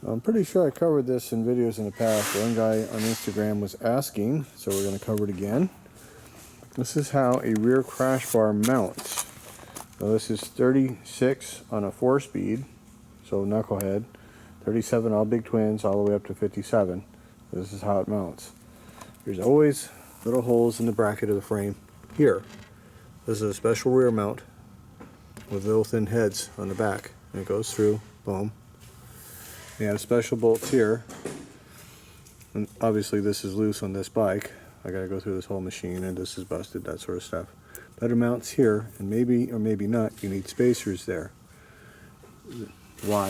I'm pretty sure I covered this in videos in the past. One guy on Instagram was asking, so we're going to cover it again. This is how a rear crash bar mounts. Now this is 36 on a 4-speed, so knucklehead. 37 all big twins, all the way up to 57. This is how it mounts. There's always little holes in the bracket of the frame here. This is a special rear mount with little thin heads on the back, and it goes through, boom. You have special bolts here, and obviously this is loose on this bike. I gotta go through this whole machine, and this is busted, that sort of stuff. Better mounts here, and maybe or maybe not, you need spacers there. Why?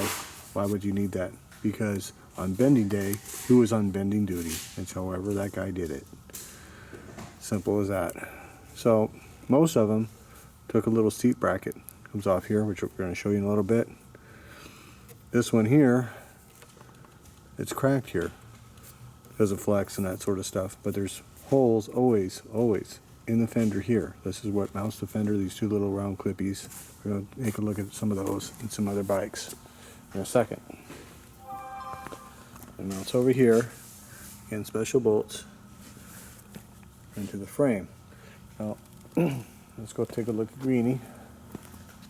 Why would you need that? Because on bending day, who was on bending duty? It's however that guy did it. Simple as that. So most of them took a little seat bracket, comes off here, which we're going to show you in a little bit. This one here, it's cracked here because of flex and that sort of stuff, but there's holes always in the fender here. This is what mounts the fender, these two little round clippies. We're going to take a look at some of those and some other bikes in a second. It mounts over here, again, special bolts into the frame. Now let's go take a look at Greenie.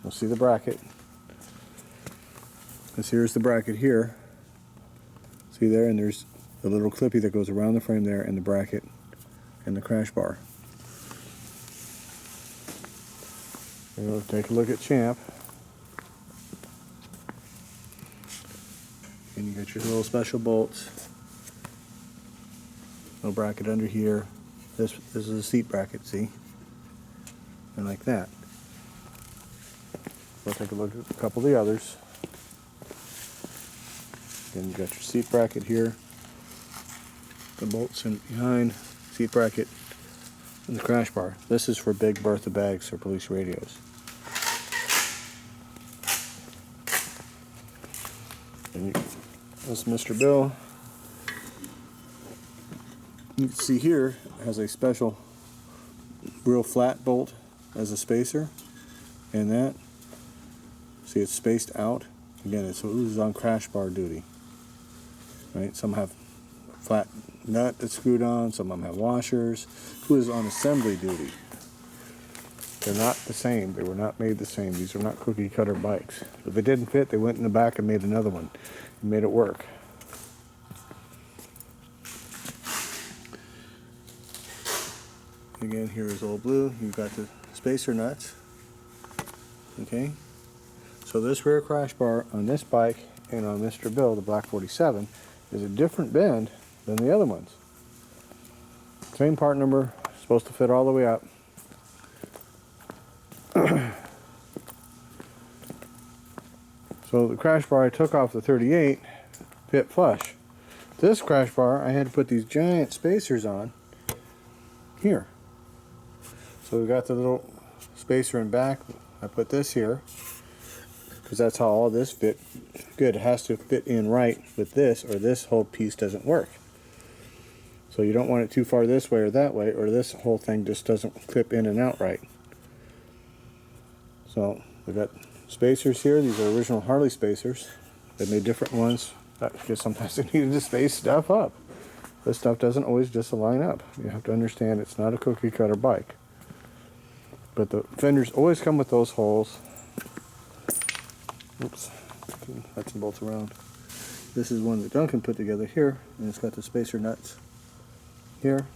We'll see the bracket. This here's the bracket here. See there, and there's the little clippy that goes around the frame there, and the bracket and the crash bar. We'll take a look at Champ. And you got your little special bolts. Little bracket under here. This is a seat bracket, see? And like that. We'll take a look at a couple of the others. Then you got your seat bracket here. The bolts in behind, seat bracket, and the crash bar. This is for big Bertha bags or police radios. And this Mr. Bill, you can see here, has a special real flat bolt as a spacer, and that, see, it's spaced out. Again, so this is on crash bar duty. Right? Some have flat nut that's screwed on, some of them have washers. Who is on assembly duty? They're not the same. They were not made the same. These are not cookie cutter bikes. If it didn't fit, they went in the back and made another one and made it work. Again, here is old blue. You've got the spacer nuts. Okay. So this rear crash bar on this bike and on Mr. Bill, the Black 47, is a different bend than the other ones. Same part number, supposed to fit all the way up. So the crash bar I took off the 38 fit flush. This crash bar, I had to put these giant spacers on here. So we got the little spacer in back. I put this here because that's how all this fit good. It has to fit in right with this, or this whole piece doesn't work. So you don't want it too far this way or that way, or this whole thing just doesn't clip in and out right. So we got spacers here. These are original Harley spacers. They made different ones because sometimes they needed to space stuff up. This stuff doesn't always just line up. You have to understand it's not a cookie cutter bike. But the fenders always come with those holes. Oops, nuts and bolts around. This is one that Duncan put together here, and it's got the spacer nuts here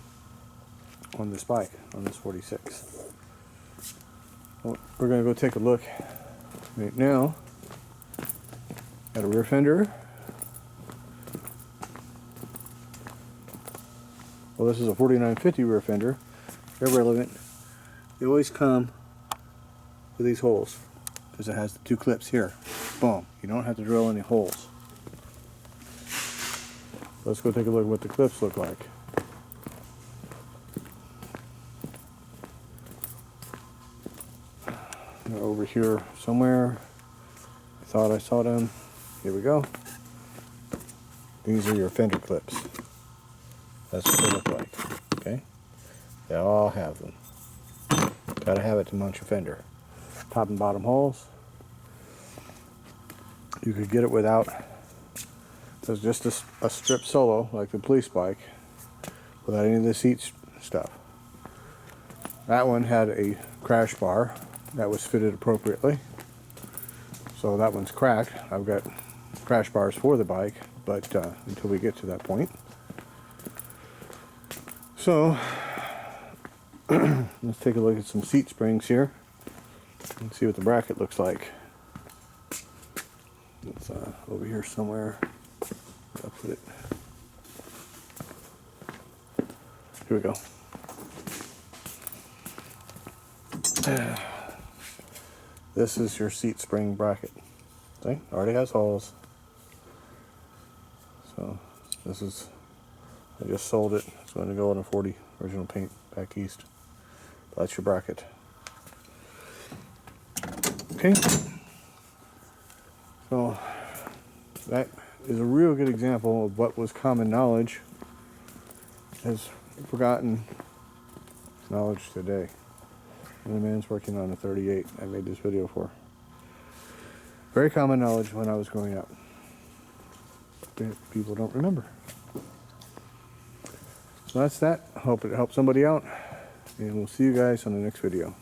on this bike, on this 46. Well, we're going to go take a look right now at a rear fender. Well, this is a 4950 rear fender. Irrelevant. They always come with these holes because it has the two clips here. Boom. You don't have to drill any holes. Let's go take a look at what the clips look like. They're over here somewhere. I thought I saw them. Here we go. These are your fender clips. That's what they look like. Okay? They all have them. Gotta have it to mount your fender. Top and bottom holes. You could get it without It was just a strip solo, like the police bike, without any of the seat stuff. That one had a crash bar that was fitted appropriately. So that one's cracked. I've got crash bars for the bike, but until we get to that point. So let's take a look at some seat springs here and see what the bracket looks like. It's over here somewhere. I'll put it. Here we go. This is your seat spring bracket. See? Already has holes. So this is, I just sold it. It's going to go on a 40 original paint back east. That's your bracket. Okay. So that is a real good example of what was common knowledge has forgotten knowledge today. And the man's working on a 38 I made this video for. Very common knowledge when I was growing up. But people don't remember. So that's that. Hope it helped somebody out. And we'll see you guys on the next video.